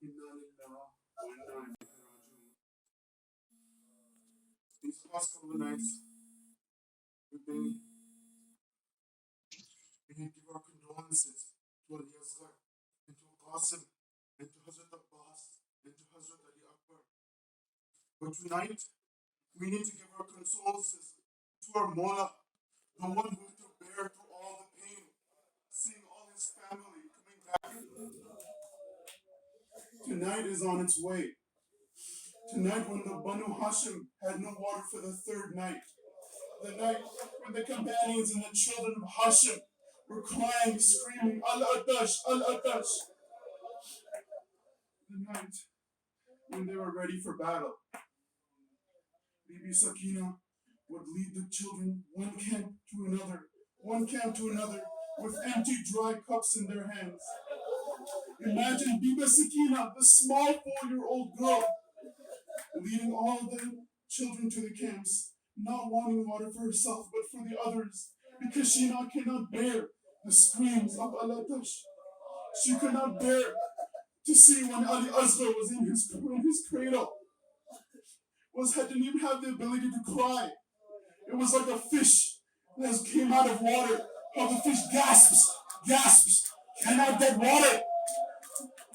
Inna lillah wa inna ilaihi raji'un. These past couple of nights, we've been we need to give our condolences to Ali Asghar and to Qasim and to Hazrat Abbas and to Hazrat Ali Akbar. But tonight, we need to give our condolences to our Mola, the one who had to bear through all the pain, seeing all his family coming back. Tonight is on its way. Tonight, when the Banu Hashim had no water for the third night, the night when the companions and the children of Hashim were crying, screaming, Al-Atash, Al-Atash. The night when they were ready for battle, Bibi Sakina would lead the children one camp to another, with empty dry cups in their hands. Imagine Bibi Sakina, the small 4-year-old girl, leading all the children to the camps, not wanting water for herself but for the others, because she cannot bear the screams of Al-Atash. She could not bear to see when Ali Asghar was in his cradle, didn't even have the ability to cry. It was like a fish that came out of water, how the fish gasps, cannot get water,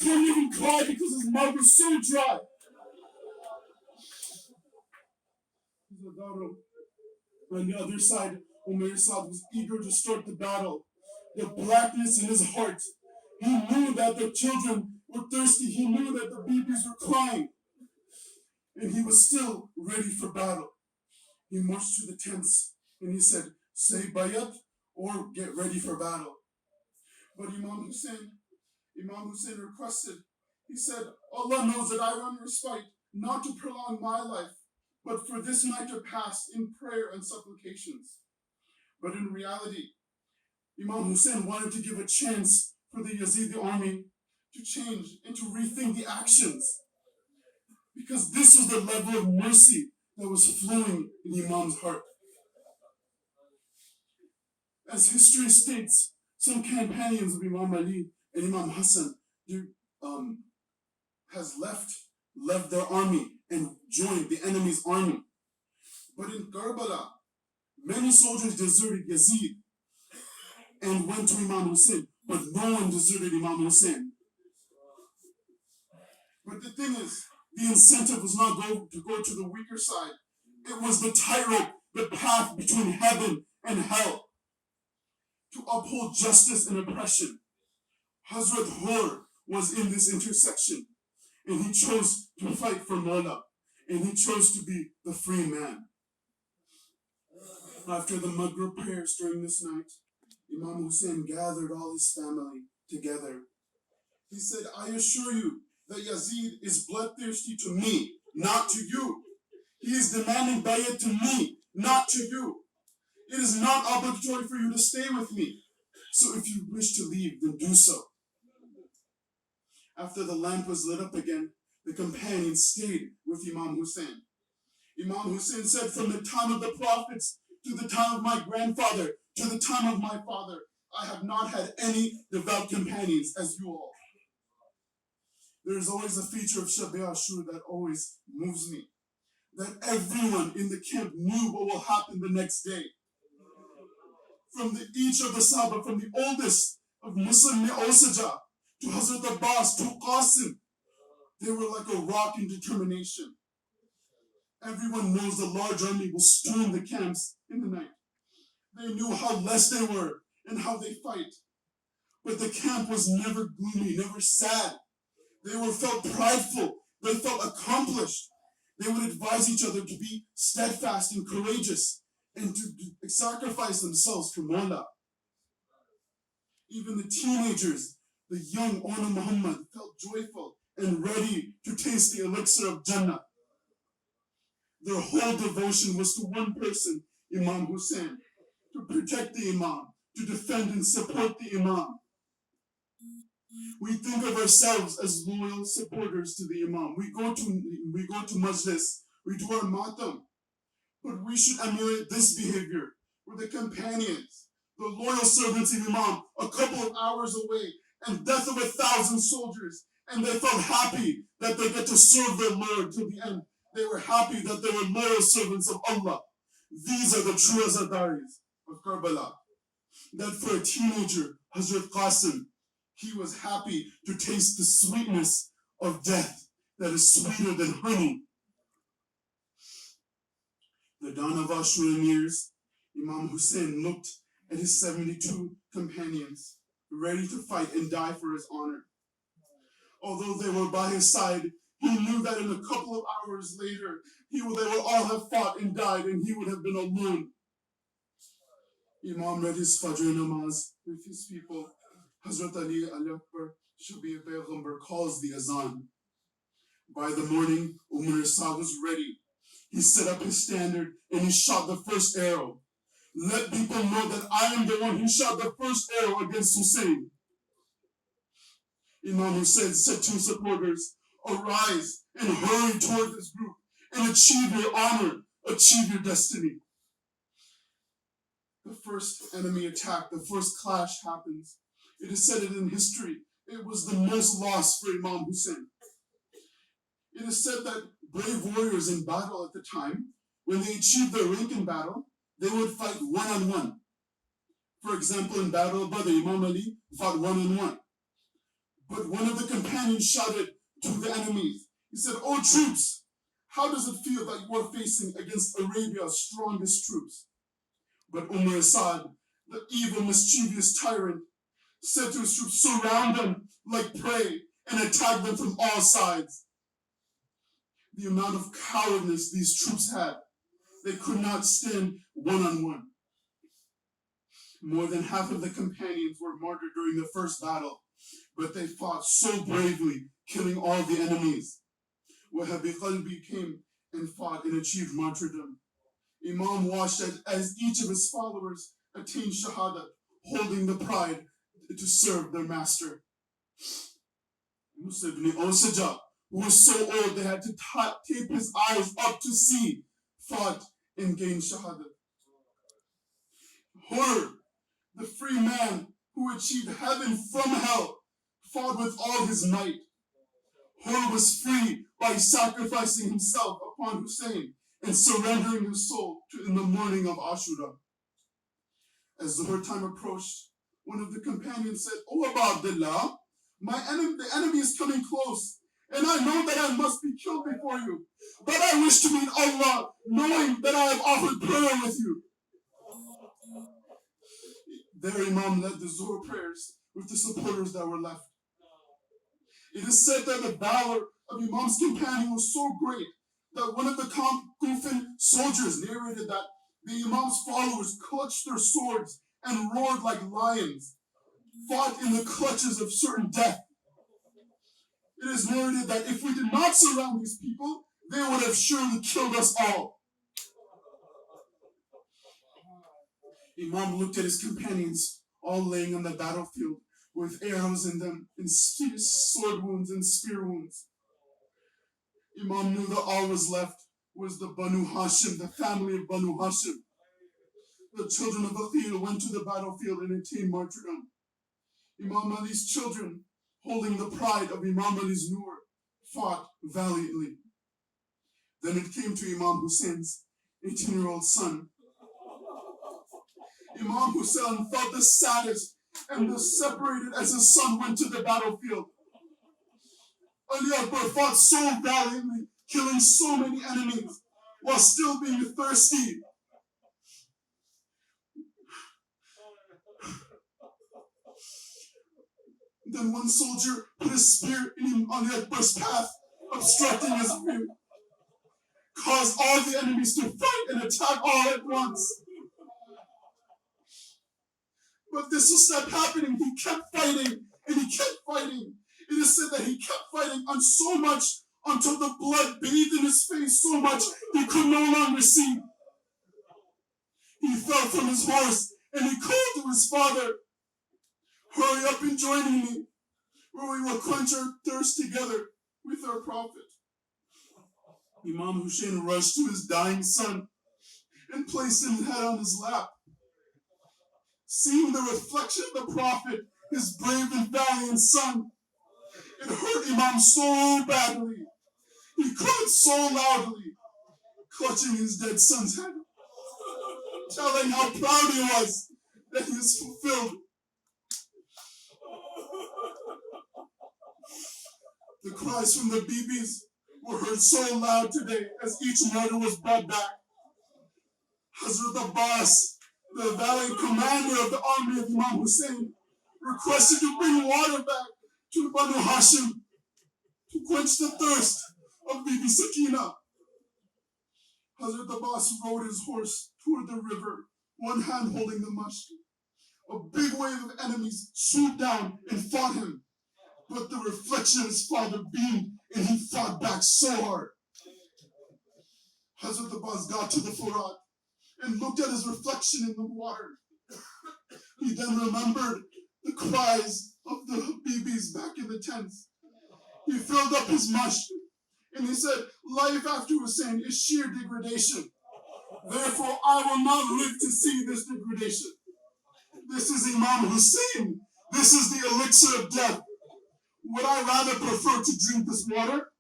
couldn't even cry because his mouth was so dry. On the other side, Umair Saad was eager to start the battle. The blackness in his heart. He knew that the children were thirsty. He knew that the babies were crying. And he was still ready for battle. He marched to the tents and he said, say bayat or get ready for battle. But Imam Hussein requested, he said, Allah knows that I run respite, not to prolong my life, but for this night to pass in prayer and supplications. But in reality, Imam Hussein wanted to give a chance for the Yazidi army to change and to rethink the actions. Because this was the level of mercy that was flowing in Imam's heart. As history states, some companions of Imam Ali and Imam Hassan has left their army and joined the enemy's army. But in Karbala, many soldiers deserted Yazid and went to Imam Hussein, but no one deserted Imam Hussein. But the thing is, the incentive was not to go to the weaker side. It was the tightrope, the path between heaven and hell, to uphold justice and oppression. Hazrat Hur was in this intersection, and he chose to fight for Mawla, and he chose to be the free man. After the Maghrib prayers during this night, Imam Hussein gathered all his family together. He said, I assure you that Yazid is bloodthirsty to me, not to you. He is demanding bayat to me, not to you. It is not obligatory for you to stay with me. So if you wish to leave, then do so. After the lamp was lit up again, the companions stayed with Imam Hussein. Imam Hussein said, from the time of the prophets to the time of my grandfather to the time of my father, I have not had any devout companions as you all. There is always a feature of Shabe Ashoor that always moves me. That everyone in the camp knew what will happen the next day. From each of the Sahaba, from the oldest of Muslim Osaja to Hazrat Abbas to Qasim, they were like a rock in determination. Everyone knows the large army will storm the camps in the night. They knew how less they were and how they fight. But the camp was never gloomy, never sad. They felt prideful. They felt accomplished. They would advise each other to be steadfast and courageous and to sacrifice themselves for Mawla. Even the teenagers, the young Ona Muhammad, felt joyful and ready to taste the elixir of Jannah. Their whole devotion was to one person, Imam Hussein, to protect the Imam, to defend and support the Imam. We think of ourselves as loyal supporters to the Imam. We go to Majlis, we do our matam, but we should emulate this behavior where the companions, the loyal servants of Imam, a couple of hours away, and death of 1,000 soldiers, And they felt happy that they get to serve their Lord till the end. They were happy that they were loyal servants of Allah. These are the true Azadaris of Karbala. That for a teenager, Hazrat Qasim, he was happy to taste the sweetness of death that is sweeter than honey. The dawn of Ashura nears. Imam Hussein looked at his 72 companions, ready to fight and die for his honor. Although they were by his side, he knew that in a couple of hours later, they would all have fought and died, and he would have been alone. Imam read his Fajr namaz with his people. Hazrat Ali Akbar, Shabe Payghambar, calls the azan. By the morning, Umar Sa was ready. He set up his standard and he shot the first arrow. Let people know that I am the one who shot the first arrow against Hussein. Imam Hussein said to his supporters, arise and hurry toward this group and achieve your honor, achieve your destiny. The first enemy attack, the first clash happens. It is said in history, it was the most loss for Imam Hussein. It is said that brave warriors in battle at the time, when they achieved their rank in battle, they would fight one-on-one. For example, in Battle of Badr, Imam Ali fought one-on-one. But one of the companions shouted to the enemies. He said, "O troops, how does it feel that you are facing against Arabia's strongest troops?" But Umar Asad, the evil, mischievous tyrant, said to his troops, "Surround them like prey and attack them from all sides." The amount of cowardice these troops had, they could not stand one-on-one. More than half of the companions were martyred during the first battle, but they fought so bravely, killing all the enemies. Wahabi Qalbi came and fought and achieved martyrdom. Imam watched as each of his followers attained Shahada, holding the pride to serve their master. Musa ibn Osaja, who was so old they had to tape his eyes up to see, fought and gained Shahada. Hur, the free man who achieved heaven from hell, fought with all his might. Hur was free by sacrificing himself upon Hussein and surrendering his soul in the morning of Ashura. As Zuhur time approached, one of the companions said, "O Abu Abdullah, the enemy is coming close, and I know that I must be killed before you. But I wish to meet Allah, knowing that I have offered prayer with you." There Imam led the Zuhur prayers with the supporters that were left. It is said that the valor of Imam's companion was so great that one of the Kufan soldiers narrated that the Imam's followers clutched their swords and roared like lions, fought in the clutches of certain death. It is narrated that if we did not surround these people, they would have surely killed us all. Imam looked at his companions, all laying on the battlefield with arrows in them, and sword wounds and spear wounds. Imam knew that all was left was the Banu Hashim, the family of Banu Hashim. The children of Aqil went to the battlefield and attained martyrdom. Imam Ali's children, holding the pride of Imam Ali's Nur, fought valiantly. Then it came to Imam Hussein's 18-year-old son. Imam Hussein felt the saddest and was separated as his son went to the battlefield. Ali Akbar fought so valiantly, killing so many enemies, while still being thirsty. Then one soldier put a spear in Ali Akbar's path, obstructing his view, caused all the enemies to fight and attack all at once. But this will stop happening. He kept fighting and he kept fighting. It is said that he kept fighting on so much until the blood bathed in his face so much he could no longer see. He fell from his horse and he called to his father, "Hurry up and join me, where we will quench our thirst together with our Prophet." Imam Hussein rushed to his dying son and placed his head on his lap. Seeing the reflection of the Prophet, his brave and valiant son, It hurt Imam so badly. He cried so loudly, clutching his dead son's head, telling how proud he was that he was fulfilled. The cries from the Bibis were heard so loud today as each murder was brought back. Hazrat Abbas, the valiant commander of the army of Imam Hussein, requested to bring water back to Banu Hashim to quench the thirst of Bibi Sakina. Hazrat Abbas rode his horse toward the river, one hand holding the mushk. A big wave of enemies swooped down and fought him, but the reflection of his father beamed and he fought back so hard. Hazrat Abbas got to the Furat and looked at his reflection in the water. He then remembered the cries of the Bibis back in the tents. He filled up his mushk and he said, life after Hussein is sheer degradation. Therefore, I will not live to see this degradation. This is Imam Hussein. This is the elixir of death. Would I rather prefer to drink this water?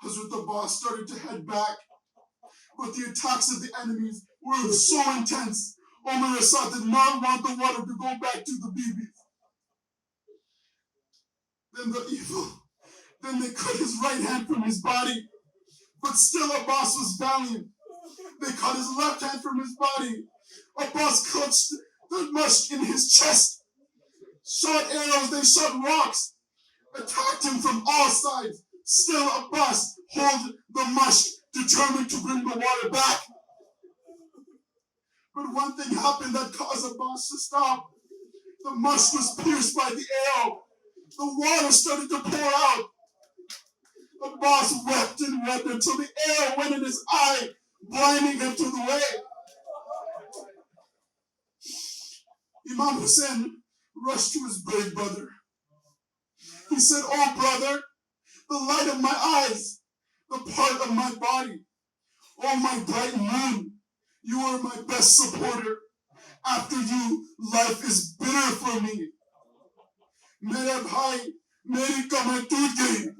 Hazrat Abbas started to head back, but the attacks of the enemies were so intense. Umar Asad did not want the water to go back to the Bibis. Then they cut his right hand from his body, but still Abbas was valiant. They cut his left hand from his body. Abbas clutched the mushk in his chest, shot arrows, they shot rocks, attacked him from all sides. Still Abbas held the mushk, determined to bring the water back. But one thing happened that caused Abbas to stop. The mushk was pierced by the arrow. The water started to pour out. Abbas wept and wept until the arrow went in his eye, blinding him to the way. Imam Hussein rushed to his brave brother. He said, oh brother, the light of my eyes, the part of my body, oh my bright moon, you are my best supporter. After you, life is bitter for me. Mera bhai, meri kamar toot gayi.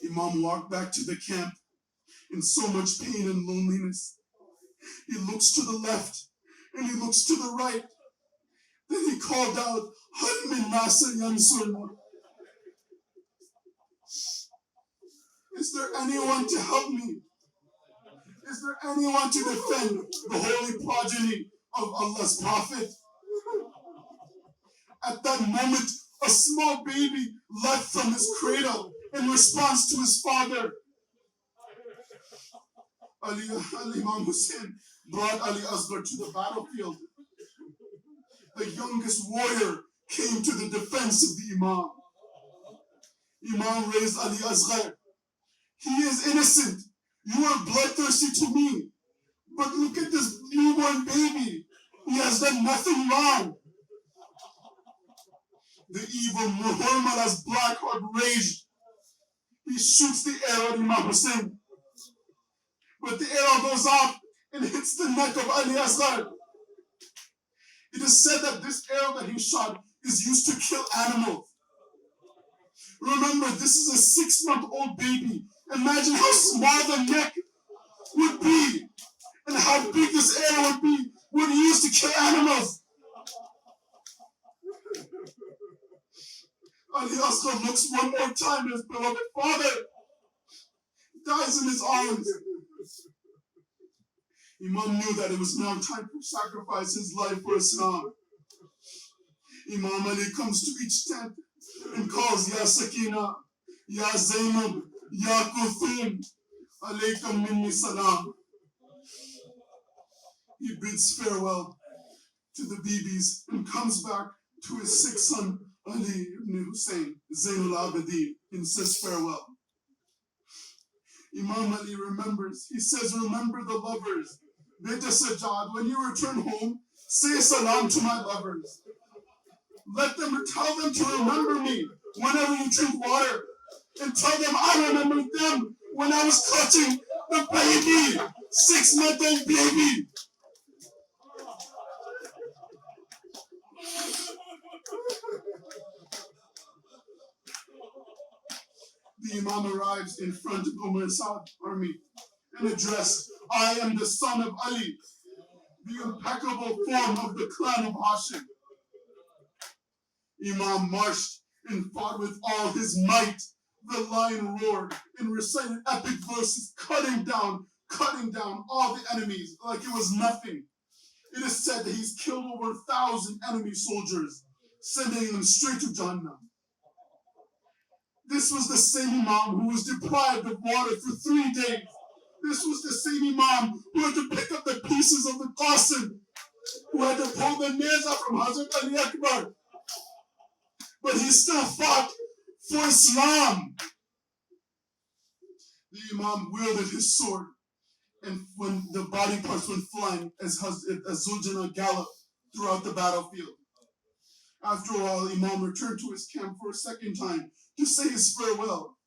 Imam walked back to the camp in so much pain and loneliness. He looks to the left and he looks to the right. Then he called out, Hal min nasir yansurna. Is there anyone to help me? Is there anyone to defend the holy progeny of Allah's Prophet? At that moment, a small baby leapt from his cradle in response to his father. Imam Hussein brought Ali Asghar to the battlefield. The youngest warrior came to the defense of the Imam. Imam raised Ali Asghar. He is innocent. You are bloodthirsty to me. But look at this newborn baby. He has done nothing wrong. The evil Muhammad's black heart raged. He shoots the arrow at Imam Hussein. But the arrow goes off and hits the neck of Ali Asghar. It is said that this arrow that he shot is used to kill animals. Remember, this is a 6-month-old baby. Imagine how small the neck would be and how big this arrow would be when used to kill animals. Ali Asghar looks one more time at his beloved father. He dies in his arms. Imam knew that it was now time to sacrifice his life for Islam. Imam Ali comes to each tent and calls, Ya Sakina, Ya Zainab, Ya Kulthum, alaykum minni salam. He bids farewell to the Bibis and comes back to his sick son, Ali ibn Hussein, Zainul Abidin, and says farewell. Imam Ali remembers. He says, remember the lovers. Beta Sajjad, when you return home, say salam to my lovers. Tell them to remember me whenever you drink water. And tell them I remember them when I was clutching the baby, 6-month-old baby. The Imam arrives in front of Umar Saad's army and addressed, I am the son of Ali, the impeccable form of the clan of Hashim. Imam marched and fought with all his might. The lion roared and recited epic verses, cutting down all the enemies like it was nothing. It is said that he's killed over 1,000 enemy soldiers, sending them straight to Jannah. This was the same Imam who was deprived of water for 3 days. This was the same Imam who had to pick up the pieces of the Qasim, who had to pull the neza from Hazrat Ali Akbar. But he still fought for Islam. The Imam wielded his sword, and when the body parts went flying as Zuljana galloped throughout the battlefield. After a while, Imam returned to his camp for a second time to say his farewell.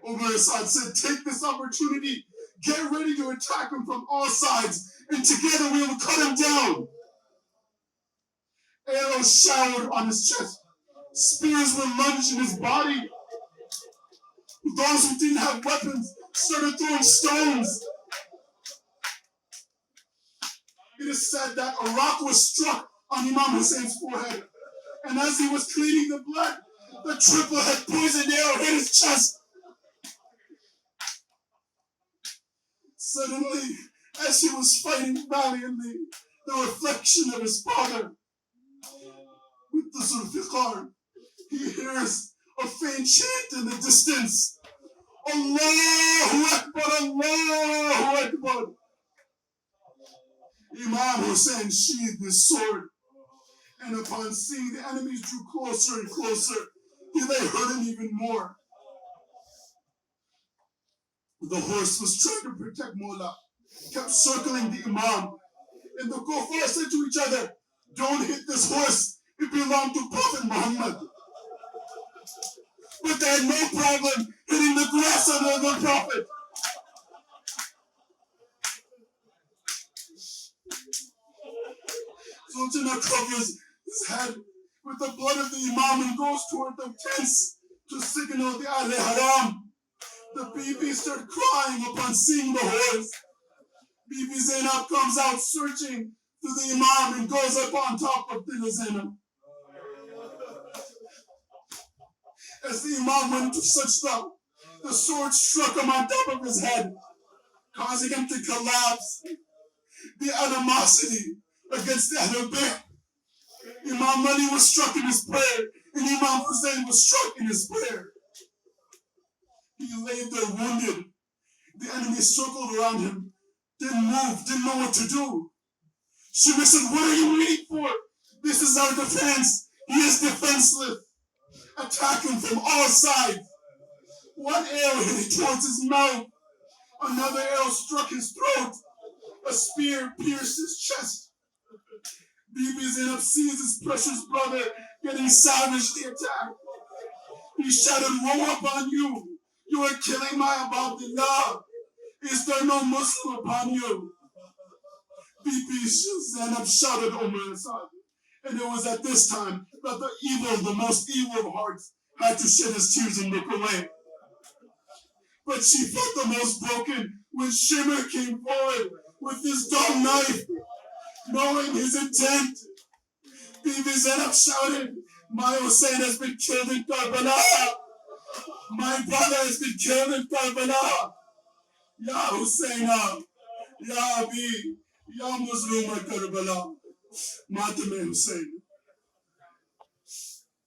Umar Asad said, take this opportunity, get ready to attack him from all sides, and together we will cut him down. Arrows showered on his chest. Spears were lunged in his body. Those who didn't have weapons started throwing stones. It is said that a rock was struck on Imam Hussein's forehead, and as he was cleaning the blood, the triple-head poisoned arrow hit his chest. Suddenly, as he was fighting valiantly, the reflection of his father with the Zulfiqar, he hears a faint chant in the distance. Allahu Akbar, Allahu Akbar. Imam Hussein sheathed his sword, and upon seeing the enemies drew closer and closer, they hurt him even more. The horse was trying to protect Mullah, kept circling the Imam, and the Kuffar said to each other, don't hit this horse, it belonged to Prophet Muhammad. But they had no problem hitting the grass under the Prophet. Sultana covers his head with the blood of the Imam and goes toward the tents to signal the Ahl Haram. The Bibi start crying upon seeing the horse. Bibi Zainab comes out searching for the Imam and goes up on top of Dil Zainab. As the Imam went to Sajda, the sword struck him on top of his head, causing him to collapse. The animosity against the Ahlul Bayt. Imam Ali was struck in his prayer, and Imam Hussein was struck in his prayer. He lay there wounded. The enemy circled around him, didn't move, didn't know what to do. Shimmy said, what are you waiting for? This is our defense. He is defenseless. Attack him from all sides. One arrow hit towards his mouth. Another arrow struck his throat. A spear pierced his chest. Bibi Zainab sees his precious brother getting savagely attacked. He shouted, woe upon you! You are killing my Abdullah! Is there no Muslim upon you? Bibi Zainab shouted Umar Asad. And it was at this time that the most evil of hearts, had to shed his tears and look away. But she felt the most broken when Shimmer came forward with his dull knife, knowing his intent. Bibi Zainab shouted, my Hussein has been killed in Karbala. My brother has been killed in Karbala. Ya Husseina, Ya Abi, Ya Mazluma Karbala. Matame Hussein.